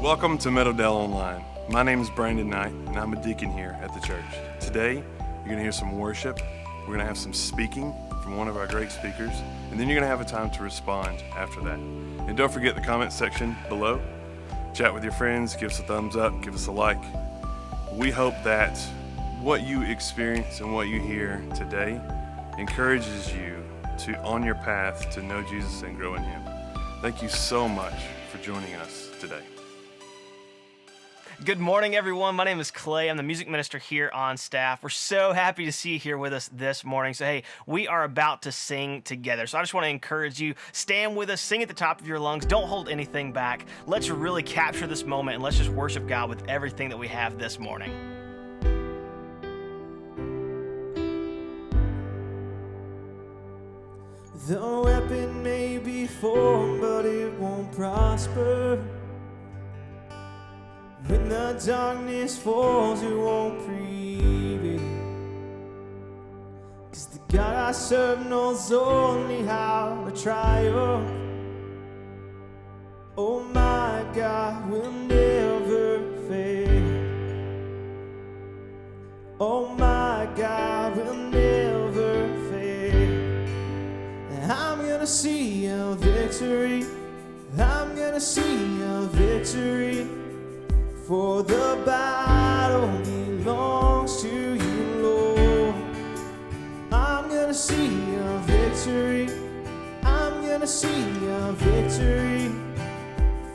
Welcome to Meadowdale Online. My name is Brandon Knight, and I'm a deacon here at the church. Today, you're going to hear some worship. We're going to have some speaking from one of our great speakers, and then you're going to have a time to respond after that. And don't forget the comment section below. Chat with your friends, give us a thumbs up, give us a like. We hope that what you experience and what you hear today encourages you on your path to know Jesus and grow in Him. Thank you so much for joining us today. Good morning, everyone. My name is Clay. I'm the music minister here on staff. We're so happy to see you here with us this morning. So, hey, we are about to sing together. So I just want to encourage you, stand with us, sing at the top of your lungs. Don't hold anything back. Let's really capture this moment and let's just worship God with everything that we have this morning. The weapon may be formed, but it won't prosper. When the darkness falls, it won't prevail. 'Cause the God I serve knows only how to triumph. Oh, my God will never fail. Oh, my God will never fail. And I'm gonna see a victory. I'm gonna see a victory. For the battle belongs to you, Lord. I'm gonna see a victory. I'm gonna see a victory.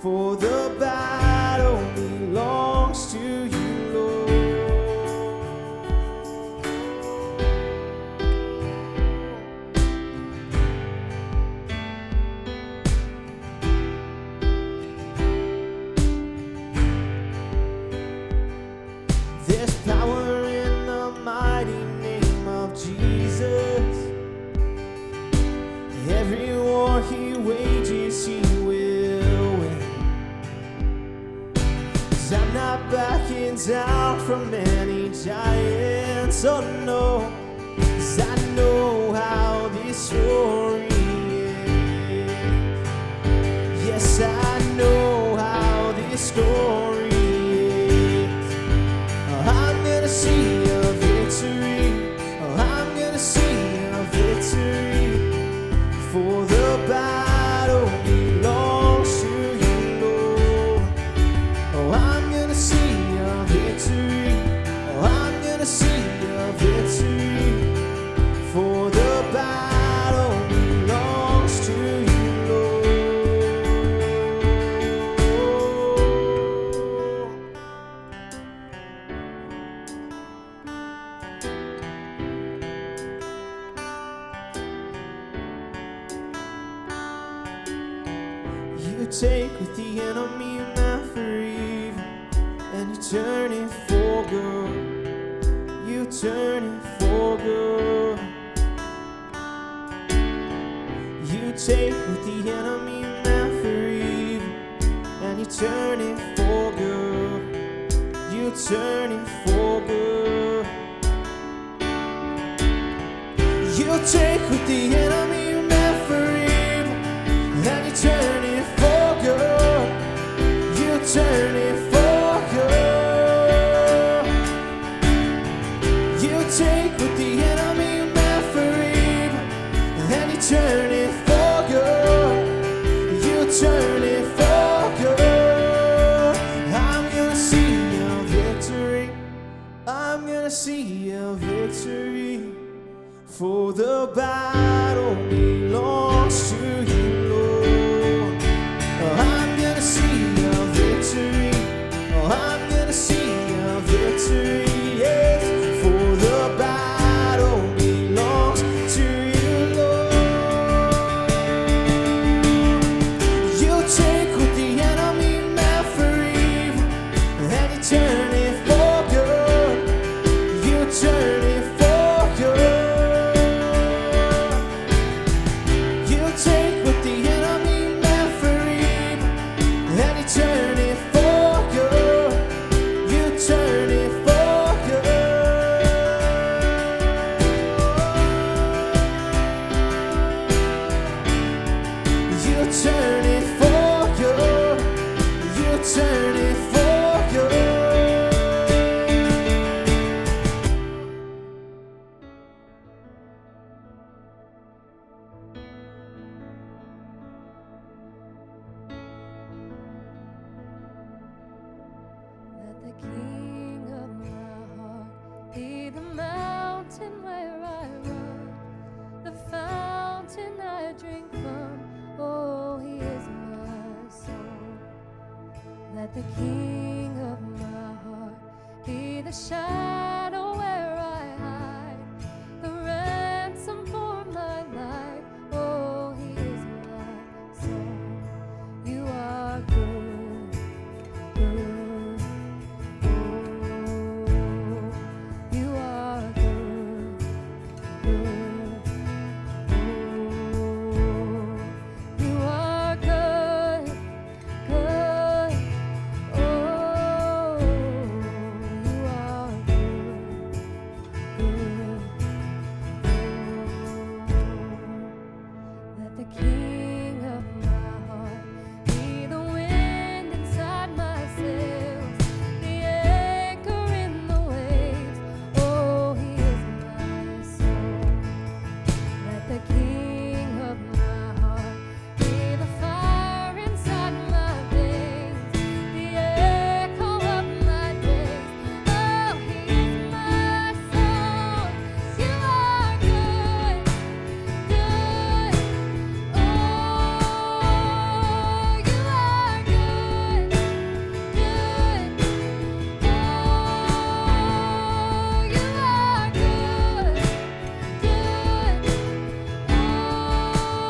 For the battle belongs to you, Lord. There's power in the mighty name of Jesus. Every war he wages, he will win. 'Cause I'm not backing down from any giants, oh no. 'Cause I know how this story ends. Yes, I know how this story see a victory. Oh, I'm gonna see a victory. For the battle belongs to you, Lord. Oh, I'm gonna see a victory. Oh, I'm gonna see a victory. For the battle belongs to you, Lord. You take what the enemy meant for evil, and you turn it for good. You turn it for good. You take what the enemy meant for evil, and you turn it for good. You turn it for good. You take what the enemy meant for evil, and you turn it for good. You turn it for good. You take what the enemy meant for evil, and you turn it for good. You turn it for good. I'm gonna see a victory. I'm gonna see a victory. For the battle belongs to you, Lord. I'm gonna see a victory. king of my heart, be the mountain where I run, the fountain I drink from. Oh, he is my song. Let the king of my heart be the shadow where I hide, the ransom for my life. Oh, he is my song. You are good, good. Oh, you are good, good. Oh, you are good, good. Oh, you are good, good. Let the king of my heart be the wind inside my sails, the anchor in the waves. Oh, he is my song. Let the king of my heart be the fire inside my veins, the echo of my days. Oh, he is my song. You are good, good. Oh, you are good, good. Oh, you are good, good. Oh,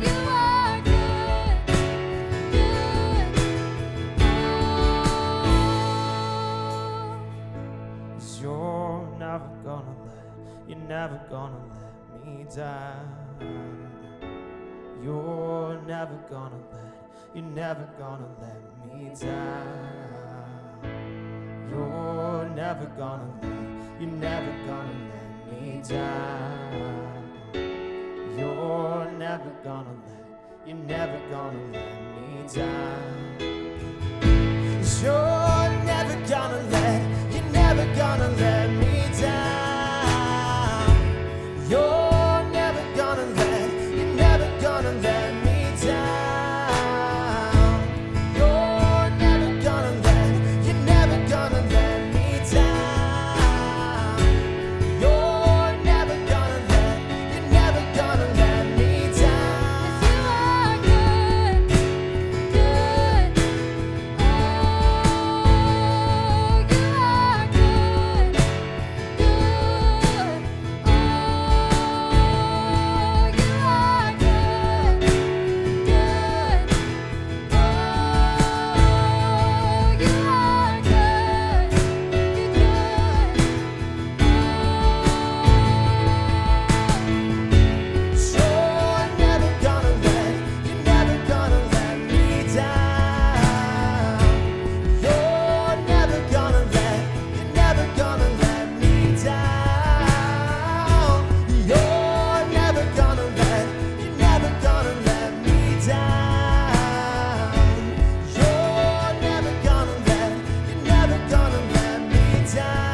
you are good, good. 'Cause you're never gonna let me down. You're never gonna let me down. You're never gonna let me down. You're never gonna let me down. 'Cause you're never gonna let me down. You're never gonna let me down. You're never gonna let me down. You're never gonna let me down. 'Cause you are good, good. Oh, you are good, good. Oh, you are good, good. Oh, you are good, you're good. You're never gonna let me down. You're never gonna let me down. You're never gonna let me down. You're never gonna let me down.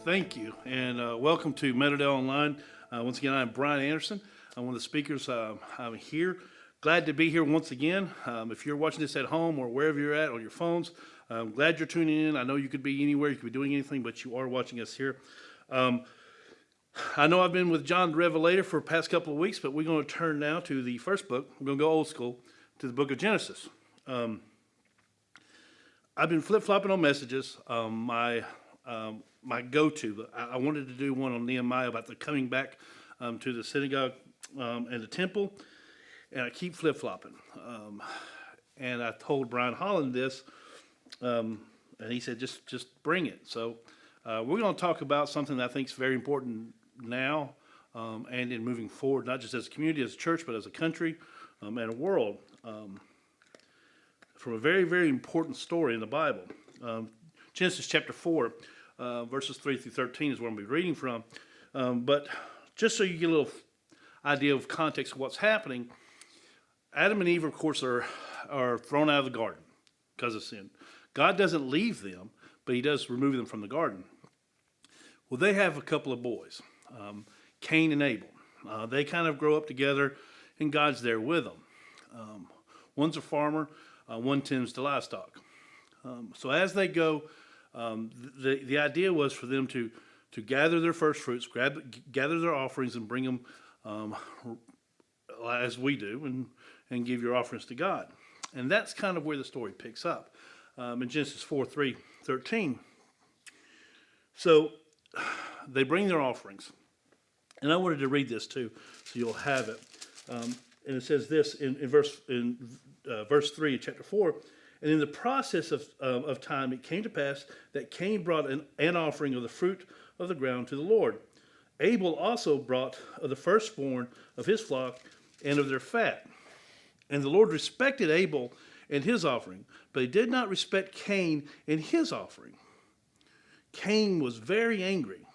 Thank you, and welcome to Meadowdale Online. Once again, I'm Brian Anderson. I'm one of the speakers. I'm here. Glad to be here once again. If you're watching this at home or wherever you're at on your phones, I'm glad you're tuning in. I know you could be anywhere, you could be doing anything, but you are watching us here. I know I've been with John the Revelator for the past couple of weeks, but we're going to turn now to the first book. We're going to go old school to the book of Genesis. I've been flip-flopping on messages. My go-to, I wanted to do one on Nehemiah about the coming back to the synagogue and the temple, and I keep flip-flopping. And I told Brian Holland this, and he said, just bring it. So we're going to talk about something that I think is very important now and in moving forward, not just as a community, as a church, but as a country and a world, from a very, very important story in the Bible. Genesis chapter 4. Verses 3 through 13 is where I'm going to be reading from. But just so you get a little idea of context of what's happening, Adam and Eve, of course, are thrown out of the garden. because of sin. God doesn't leave them, but he does remove them from the garden. Well, they have a couple of boys, Cain and Abel. They kind of grow up together, and God's there with them. One's a farmer, one tends to livestock. So as they go, the idea was for them to gather their first fruits, gather their offerings, and bring them as we do, and give your offerings to God. And that's kind of where the story picks up in Genesis 4:13. So they bring their offerings. And I wanted to read this too, so you'll have it. And it says this in verse 3 of chapter 4. And in the process of time, it came to pass that Cain brought an offering of the fruit of the ground to the Lord. Abel also brought of the firstborn of his flock and of their fat. And the Lord respected Abel and his offering, but he did not respect Cain and his offering. Cain was very angry,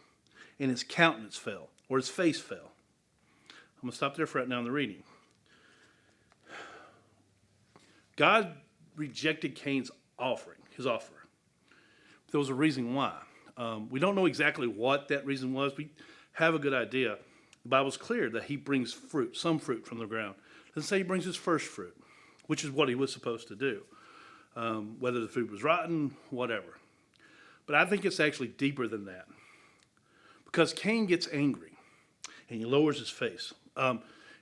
and his countenance fell, or his face fell. I'm going to stop there for right now in the reading. God rejected Cain's offering, his offer. There was a reason why. We don't know exactly what that reason was. We have a good idea. The Bible's clear that he brings fruit, some fruit from the ground. It doesn't say he brings his first fruit, which is what he was supposed to do. Whether the food was rotten, whatever. But I think it's actually deeper than that. Because Cain gets angry, and he lowers his face.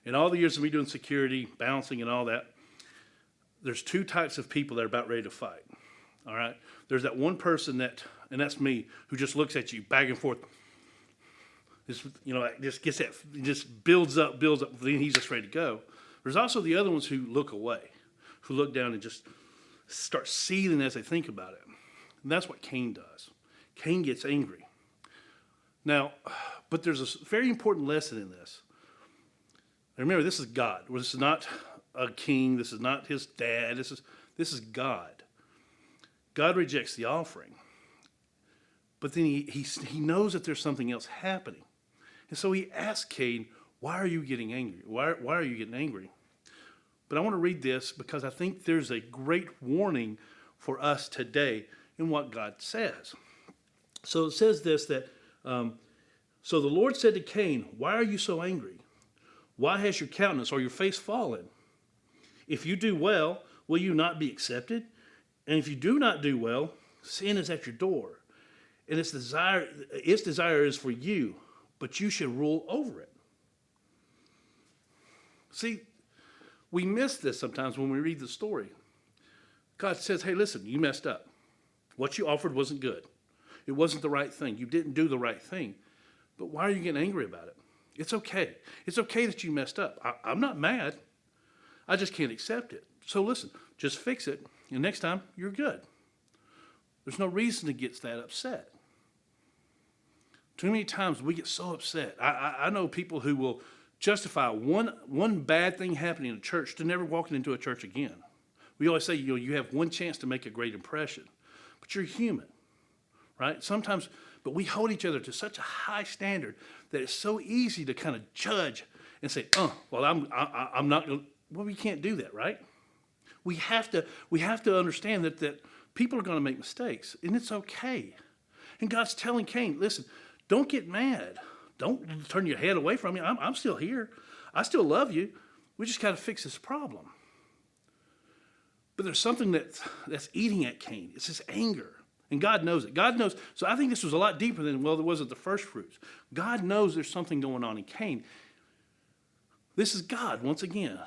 In all the years of me doing security, bouncing and all that, there's two types of people that are about ready to fight. All right? There's that one person and that's me, who just looks at you back and forth. Just gets that, just builds up, then he's just ready to go. There's also the other ones who look away, who look down and just start seething as they think about it. And that's what Cain does. Cain gets angry. Now, but there's a very important lesson in this. Remember, this is God. This is not a king. This is not his dad. This is God. God rejects the offering. But then he knows that there's something else happening. And so he asks Cain, why are you getting angry? Why are you getting angry? But I want to read this because I think there's a great warning for us today in what God says. So it says this, that, so the Lord said to Cain, why are you so angry? Why has your countenance or your face fallen? If you do well, will you not be accepted? And if you do not do well, sin is at your door. And its desire is for you, but you should rule over it. See, we miss this sometimes when we read the story. God says, hey, listen, you messed up. What you offered wasn't good. It wasn't the right thing. You didn't do the right thing. But why are you getting angry about it? It's okay. It's okay that you messed up. I'm not mad. I just can't accept it. So listen, just fix it, and next time you're good. There's no reason to get that upset. Too many times we get so upset. I know people who will justify one bad thing happening in a church to never walking into a church again. We always say, you have one chance to make a great impression, but you're human, right? Sometimes, but we hold each other to such a high standard that it's so easy to kind of judge and say, I'm not going to. Well, we can't do that, right? We have to understand that people are going to make mistakes, and it's okay. And God's telling Cain, listen, don't get mad. Don't turn your head away from me. I'm still here. I still love you. We just got to fix this problem. But there's something that's eating at Cain. It's his anger. And God knows it. God knows. So I think this was a lot deeper than, there was at the first fruits. God knows there's something going on in Cain. This is God, once again.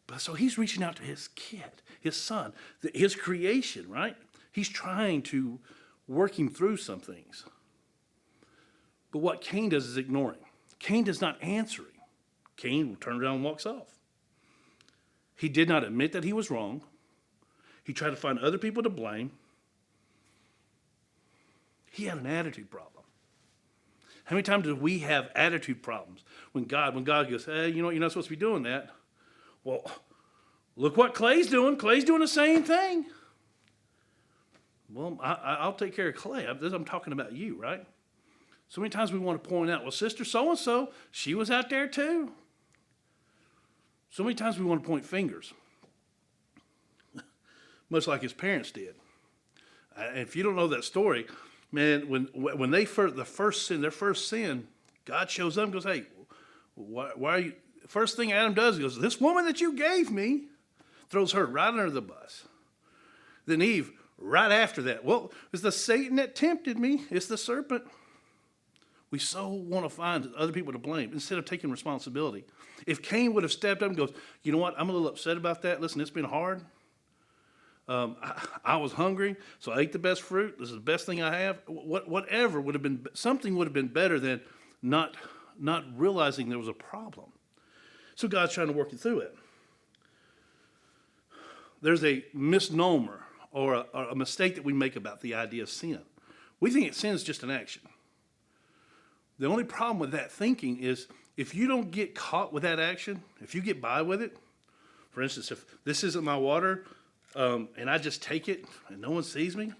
But so he's reaching out to his kid, his son, his creation, right? He's trying to work him through some things. But what Cain does is ignore him. Cain does not answer him. Cain turns around and walks off. He did not admit that he was wrong. He tried to find other people to blame. He had an attitude problem. How many times do we have attitude problems? When God goes, hey, you're not supposed to be doing that. Well, look what Clay's doing. Clay's doing the same thing. Well, I'll take care of Clay. I'm talking about you, right? So many times we want to point out, well, sister so-and-so, she was out there too. So many times we want to point fingers. much like his parents did. If you don't know that story, man, when their first sin, God shows up and goes, hey, why are you? First thing Adam does, he goes, this woman that you gave me, throws her right under the bus. Then Eve, right after that, well, it's the Satan that tempted me. It's the serpent. We so want to find other people to blame instead of taking responsibility. If Cain would have stepped up and goes, you know what, I'm a little upset about that. Listen, it's been hard. I was hungry, so I ate the best fruit. This is the best thing I have. Whatever would have been, something would have been better than not realizing there was a problem. So God's trying to work you through it. There's a misnomer or a mistake that we make about the idea of sin. We think sin is just an action. The only problem with that thinking is if you don't get caught with that action, if you get by with it, for instance, if this isn't my water and I just take it and no one sees me,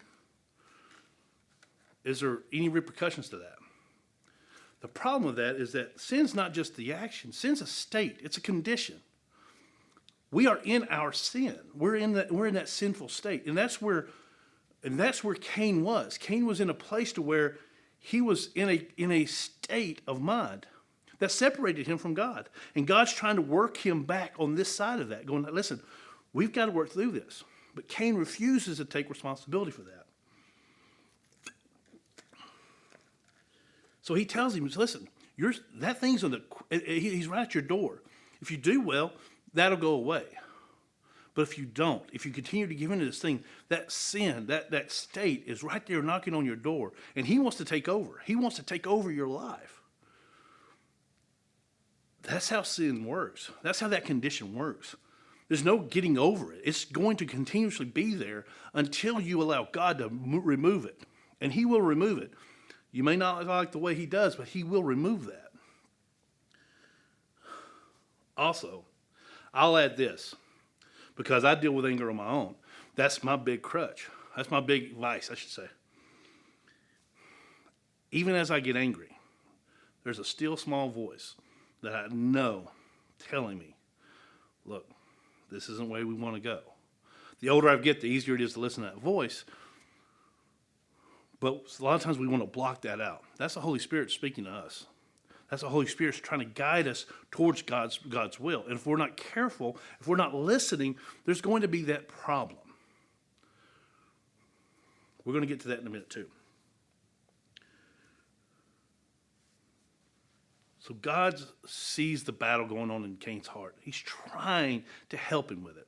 is there any repercussions to that? The problem with that is that sin's not just the action. Sin's a state. It's a condition. We are in our sin. We're in that sinful state, and that's where Cain was. Cain was in a place to where he was in a state of mind that separated him from God, and God's trying to work him back on this side of that. Going, listen, we've got to work through this, but Cain refuses to take responsibility for that. So he tells him, listen, that thing's he's right at your door. If you do well, that'll go away. But if you don't, if you continue to give into this thing, that sin, that state is right there knocking on your door. And he wants to take over. He wants to take over your life. That's how sin works. That's how that condition works. There's no getting over it. It's going to continuously be there until you allow God to remove it. And he will remove it. You may not like the way he does, but he will remove that. Also, I'll add this, because I deal with anger on my own. That's my big crutch. That's my big vice, I should say. Even as I get angry, there's a still small voice that I know telling me, look, this isn't the way we want to go. The older I get, the easier it is to listen to that voice. But a lot of times we want to block that out. That's the Holy Spirit speaking to us. That's the Holy Spirit trying to guide us towards God's will. And if we're not careful, if we're not listening, there's going to be that problem. We're going to get to that in a minute too. So God sees the battle going on in Cain's heart. He's trying to help him with it.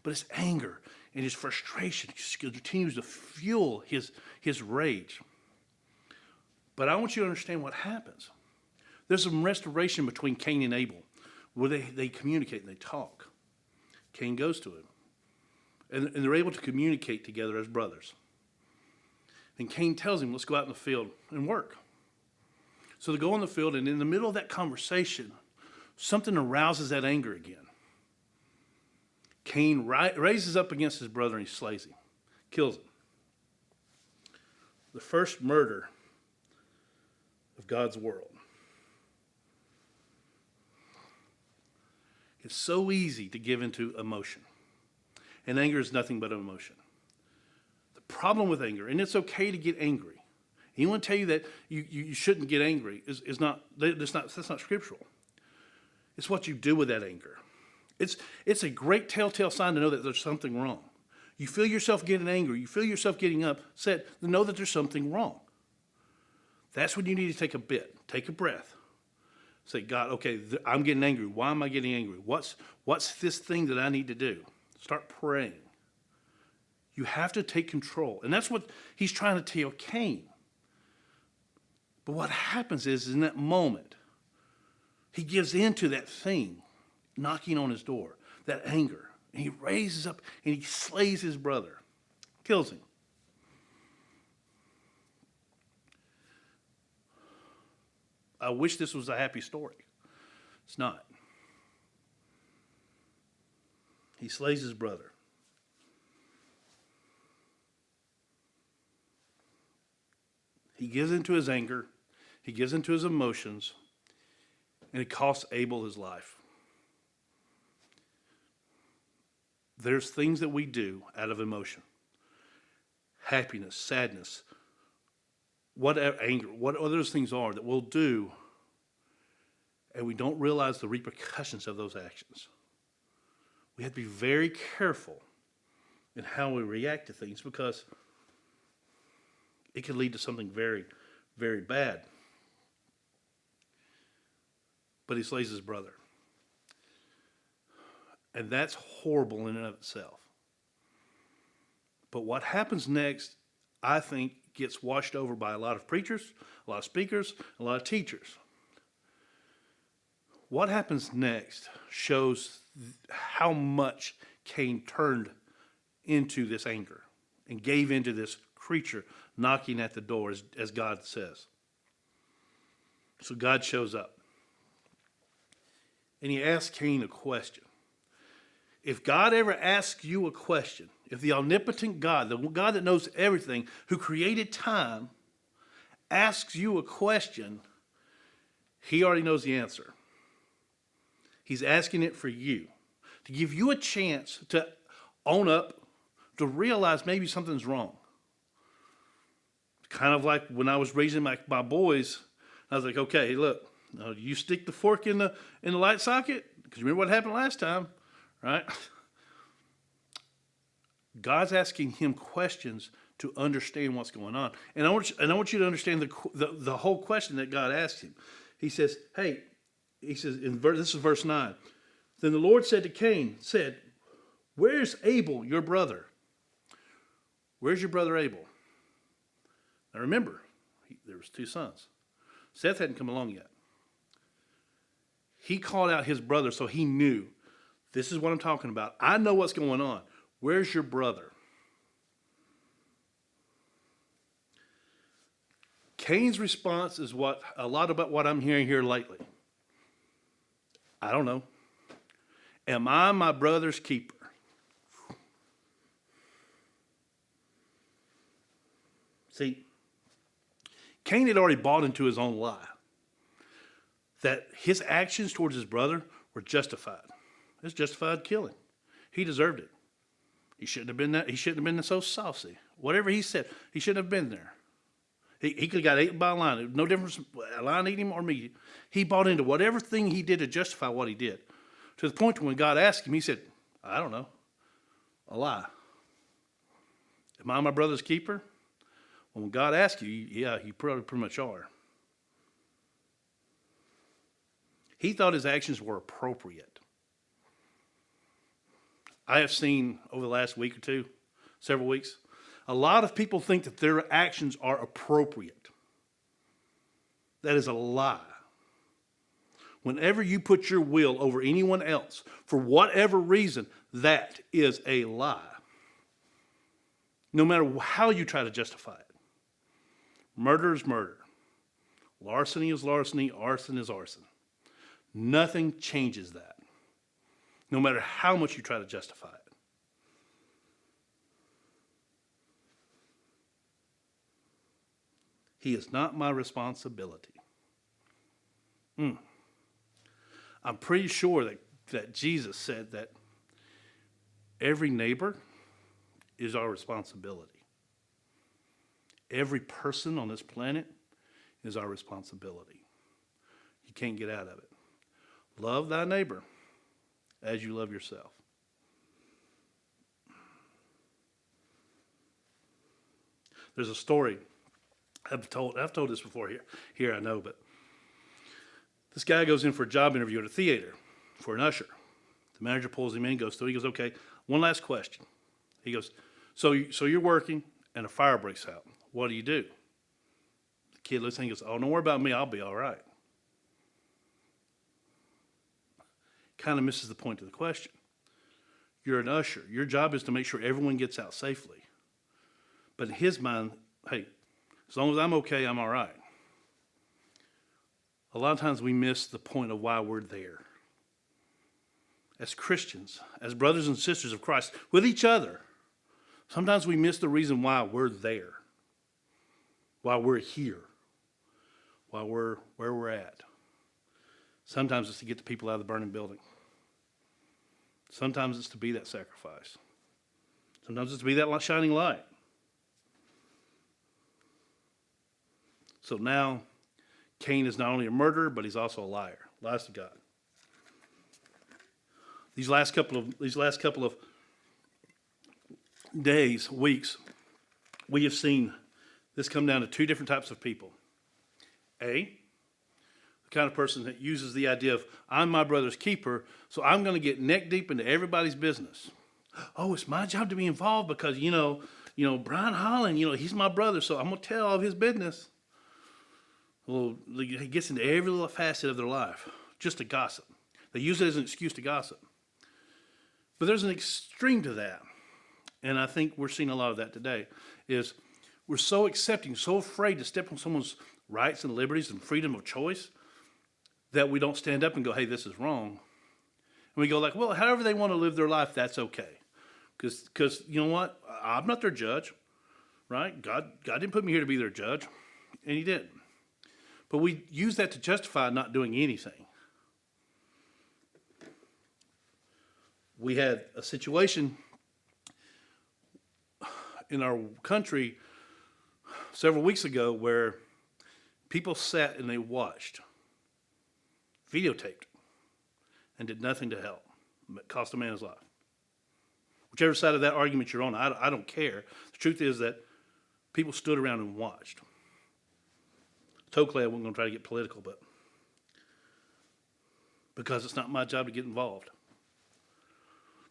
But his anger and his frustration continues to fuel his rage. But I want you to understand what happens. There's some restoration between Cain and Abel where they communicate and they talk. Cain goes to him. And they're able to communicate together as brothers. And Cain tells him, let's go out in the field and work. So they go in the field, and in the middle of that conversation, something arouses that anger again. Cain raises up against his brother and he slays him, kills him. The first murder of God's world. It's so easy to give into emotion. And anger is nothing but an emotion. The problem with anger, and it's okay to get angry. Anyone tell you that you shouldn't get angry is not, that's not scriptural. It's what you do with that anger. It's a great telltale sign to know that there's something wrong. You feel yourself getting angry, you feel yourself getting upset, to know that there's something wrong. That's when you need to take a breath. Say, God, okay, I'm getting angry. Why am I getting angry? What's this thing that I need to do? Start praying. You have to take control. And that's what he's trying to tell Cain. But what happens is in that moment, he gives in to that thing knocking on his door, that anger. And he raises up and he slays his brother, kills him. I wish this was a happy story. It's not. He slays his brother. He gives into his anger. He gives into his emotions. And it costs Abel his life. there's things that we do out of emotion. Happiness, sadness, whatever, anger, what those things are that we'll do, and we don't realize the repercussions of those actions. We have to be very careful in how we react to things, because it can lead to something very, very bad. But he slays his brother. And that's horrible in and of itself. But what happens next, I think, gets washed over by a lot of preachers, a lot of speakers, a lot of teachers. What happens next shows how much Cain turned into this anger and gave into this creature knocking at the door, as God says. So God shows up. And he asks Cain a question. If God ever asks you a question, if the omnipotent God, the God that knows everything, who created time, asks you a question, he already knows the answer. He's asking it for you, to give you a chance to own up, to realize maybe something's wrong. Kind of like when I was raising my boys, I was like, okay, look, you stick the fork in the light socket, because you remember what happened last time, right? God's asking him questions to understand what's going on. And I want you to understand the whole question that God asked him. He says, this is verse 9. Then the Lord said to Cain, where's Abel, your brother? Where's your brother Abel? Now remember, there was 2 sons. Seth hadn't come along yet. He called out his brother, so he knew, this is what I'm talking about. I know what's going on. Where's your brother? Cain's response is a lot about what I'm hearing here lately. I don't know. Am I my brother's keeper? See, Cain had already bought into his own lie, that his actions towards his brother were justified. It's justified killing. He deserved it. He shouldn't have been that. He shouldn't have been so saucy. Whatever he said, he shouldn't have been there. He could have got eaten by a lion. No difference, a lion ate him or me. He bought into whatever thing he did to justify what he did. To the point when God asked him, he said, I don't know. A lie. Am I my brother's keeper? When God asks you, yeah, you pretty much are. He thought his actions were appropriate. I have seen over the last week or two, several weeks, a lot of people think that their actions are appropriate. That is a lie. Whenever you put your will over anyone else, for whatever reason, that is a lie. No matter how you try to justify it. Murder is murder. Larceny is larceny. Arson is arson. Nothing changes that. No matter how much you try to justify it. He is not my responsibility. I'm pretty sure that Jesus said that every neighbor is our responsibility. Every person on this planet is our responsibility. You can't get out of it. Love thy neighbor as you love yourself. There's a story I've told this before here I know, but this guy goes in for a job interview at a theater for an usher. The manager pulls him in, goes through. He goes, okay, one last question. He goes, so you're working and a fire breaks out. What do you do? The kid looks and goes, oh, don't worry about me. I'll be all right. Kind of misses the point of the question. You're an usher. Your job is to make sure everyone gets out safely. But in his mind, hey, as long as I'm okay, I'm all right. A lot of times we miss the point of why we're there. As Christians, as brothers and sisters of Christ, with each other, sometimes we miss the reason why we're there, why we're here, why we're where we're at. Sometimes it's to get the people out of the burning building. Sometimes it's to be that sacrifice. Sometimes it's to be that shining light. So now, Cain is not only a murderer, but he's also a liar. Lies to God. These last couple of days, weeks, we have seen this come down to two different types of people. The kind of person that uses the idea of, I'm my brother's keeper, so I'm going to get neck deep into everybody's business. Oh, it's my job to be involved because, Brian Holland, he's my brother, so I'm going to tell all of his business. Well, he gets into every little facet of their life just to gossip. They use it as an excuse to gossip. But there's an extreme to that. And I think we're seeing a lot of that today, is we're so accepting, so afraid to step on someone's rights and liberties and freedom of choice that we don't stand up and go, hey, this is wrong. And we go like, well, however they want to live their life, that's okay. Because you know what? I'm not their judge, right? God didn't put me here to be their judge, and he didn't. But we use that to justify not doing anything. We had a situation in our country several weeks ago where people sat and they watched, videotaped, and did nothing to help. It cost a man his life. Whichever side of that argument you're on, I don't care. The truth is that people stood around and watched. I told Clay I wasn't going to try to get political, but because it's not my job to get involved.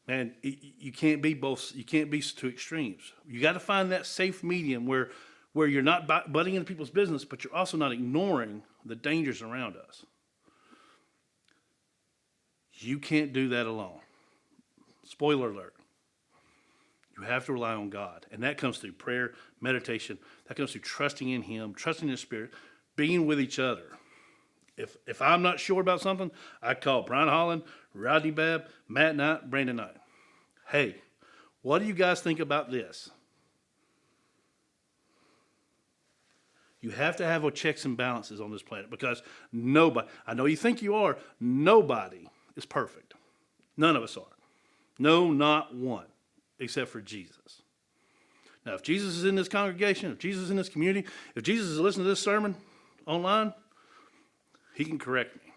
Man, you can't be both. You can't be two extremes. You got to find that safe medium where you're not butting into people's business, but you're also not ignoring the dangers around us. You can't do that alone. Spoiler alert. You have to rely on God, and that comes through prayer, meditation. That comes through trusting in Him, trusting in His Spirit, being with each other. If I'm not sure about something, I call Brian Holland, Rodney Babb, Matt Knight, Brandon Knight. Hey, what do you guys think about this? You have to have checks and balances on this planet because nobody, I know you think you are, nobody is perfect. None of us are. No, not one, except for Jesus. Now, if Jesus is in this congregation, if Jesus is in this community, if Jesus is listening to this sermon online, he can correct me.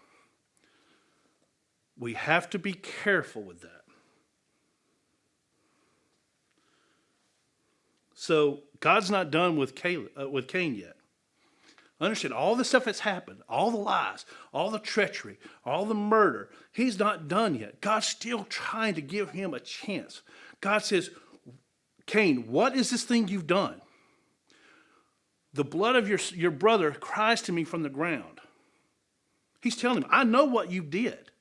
We have to be careful with that. So God's not done with Cain yet. Understand, all the stuff that's happened, all the lies, all the treachery, all the murder, he's not done yet. God's still trying to give him a chance. God says, Cain, what is this thing you've done? The blood of your brother cries to me from the ground. He's telling him, I know what you did.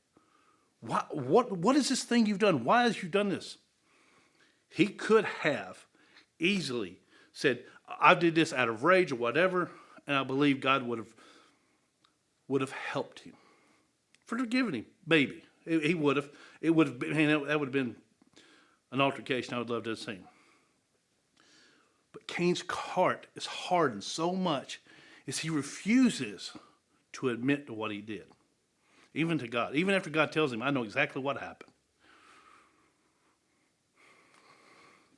What is this thing you've done? Why have you done this? He could have easily said, I did this out of rage or whatever, and I believe God would have helped him. Forgiven him, maybe. He would have. It would have been, that would have been an altercation I would love to have seen. But Cain's heart is hardened so much as he refuses to admit to what he did. Even to God. Even after God tells him, I know exactly what happened.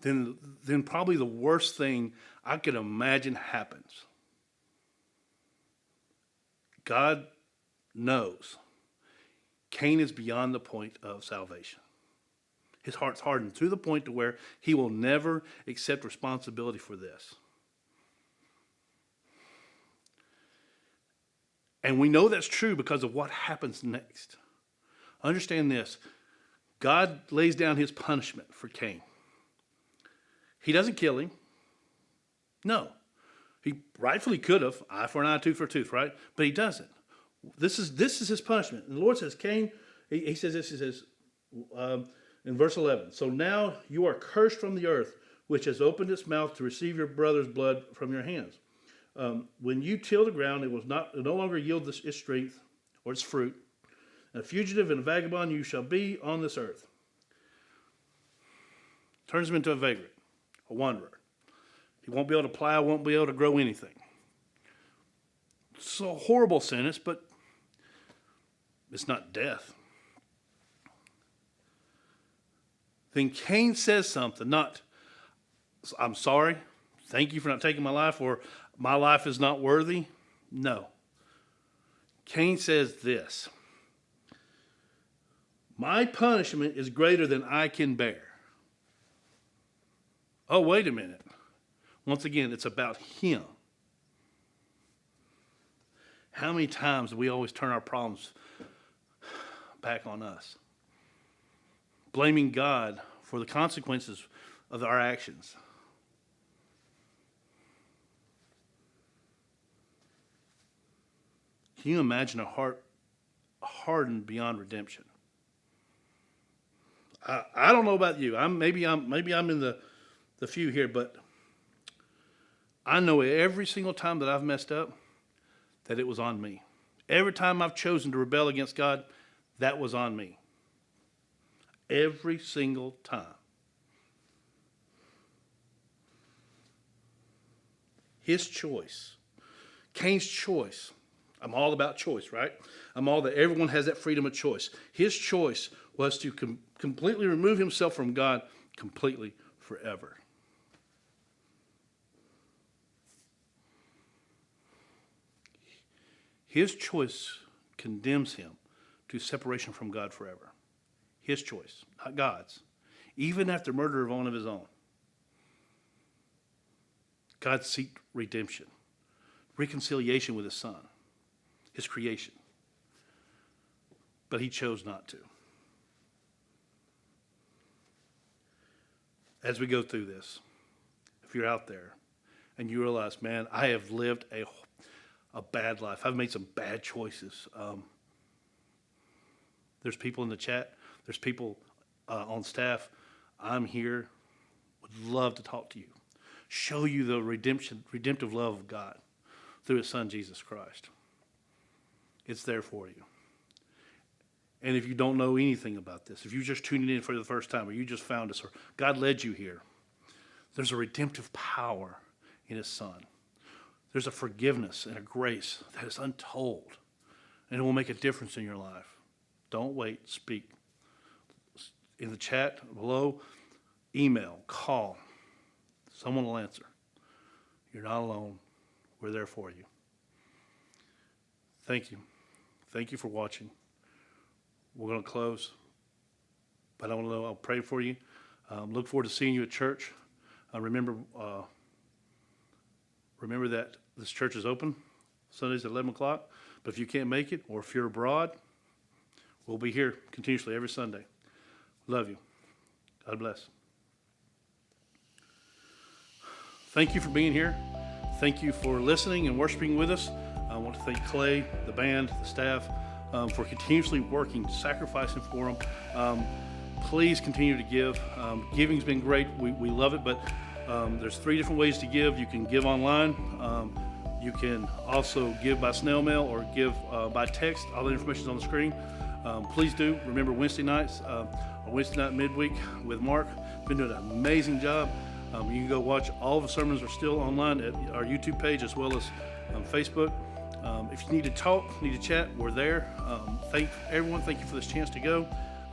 Then probably the worst thing I could imagine happens. God knows Cain is beyond the point of salvation. His heart's hardened to the point to where he will never accept responsibility for this. And we know that's true because of what happens next. Understand this. God lays down his punishment for Cain. He doesn't kill him. No. He rightfully could have. Eye for an eye, tooth for a tooth, right? But he doesn't. This is his punishment. And the Lord says, Cain, he says this, he says in verse 11, so now you are cursed from the earth, which has opened its mouth to receive your brother's blood from your hands. When you till the ground, it no longer yield its strength or its fruit. And a fugitive and a vagabond you shall be on this earth. Turns him into a vagrant, a wanderer. He won't be able to plow, won't be able to grow anything. It's a horrible sentence, but it's not death. then Cain says something, not, I'm sorry, thank you for not taking my life, or my life is not worthy. No. Cain says this: my punishment is greater than I can bear. Oh, wait a minute. Once again, it's about him. How many times do we always turn our problems back on us? Blaming God for the consequences of our actions. Can you imagine a heart hardened beyond redemption? I don't know about you. Maybe I'm in the few here, but I know every single time that I've messed up, that it was on me. Every time I've chosen to rebel against God, that was on me. Every single time. His choice. Cain's choice. I'm all about choice, right? I'm all that everyone has that freedom of choice. His choice was to completely remove himself from God completely forever. His choice condemns him to separation from God forever. His choice, not God's. Even after murder of one of his own. God sought redemption, reconciliation with his son, his creation. But he chose not to. As we go through this, if you're out there and you realize, man, I have lived a bad life. I've made some bad choices. There's people in the chat. There's people on staff. I'm here. Would love to talk to you. Show you the redemptive love of God through his son, Jesus Christ. It's there for you. And if you don't know anything about this, if you're just tuning in for the first time, or you just found us, or God led you here, there's a redemptive power in his son. There's a forgiveness and a grace that is untold, and it will make a difference in your life. Don't wait, speak. In the chat below, email, call. Someone will answer. You're not alone. We're there for you. Thank you. Thank you for watching. We're going to close, but I'll pray for you. Look forward to seeing you at church. Remember that this church is open Sundays at 11 o'clock. But if you can't make it, or if you're abroad, we'll be here continuously every Sunday. Love you. God bless. Thank you for being here. Thank you for listening and worshiping with us. I want to thank Clay, the band, the staff, for continuously working, sacrificing for them. Please continue to give. Giving's been great. We love it, but there's 3 different ways to give. You can give online. You can also give by snail mail or give by text. All the information is on the screen. Please do. Remember Wednesday nights, Wednesday night midweek with Mark. Been doing an amazing job. You can go watch. All the sermons are still online at our YouTube page as well as Facebook. If you need to talk, need to chat, we're there. Thank everyone. Thank you for this chance to go.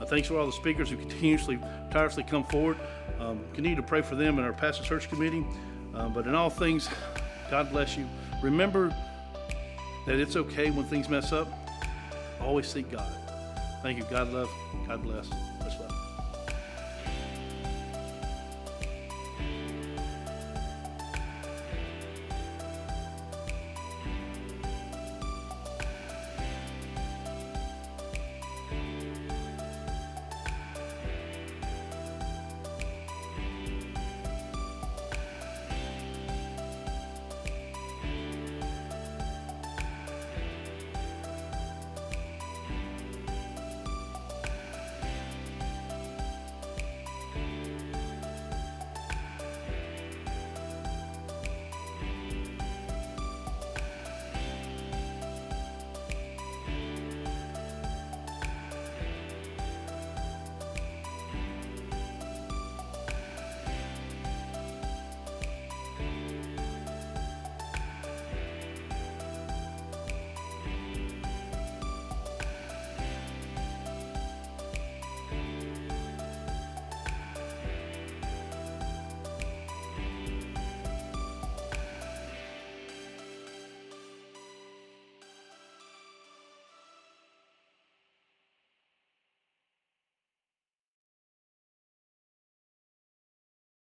Thanks for all the speakers who continuously, tirelessly come forward. Continue to pray for them and our pastor search committee. But in all things, God bless you. Remember that it's okay when things mess up. Always seek God. Thank you. God love. God bless.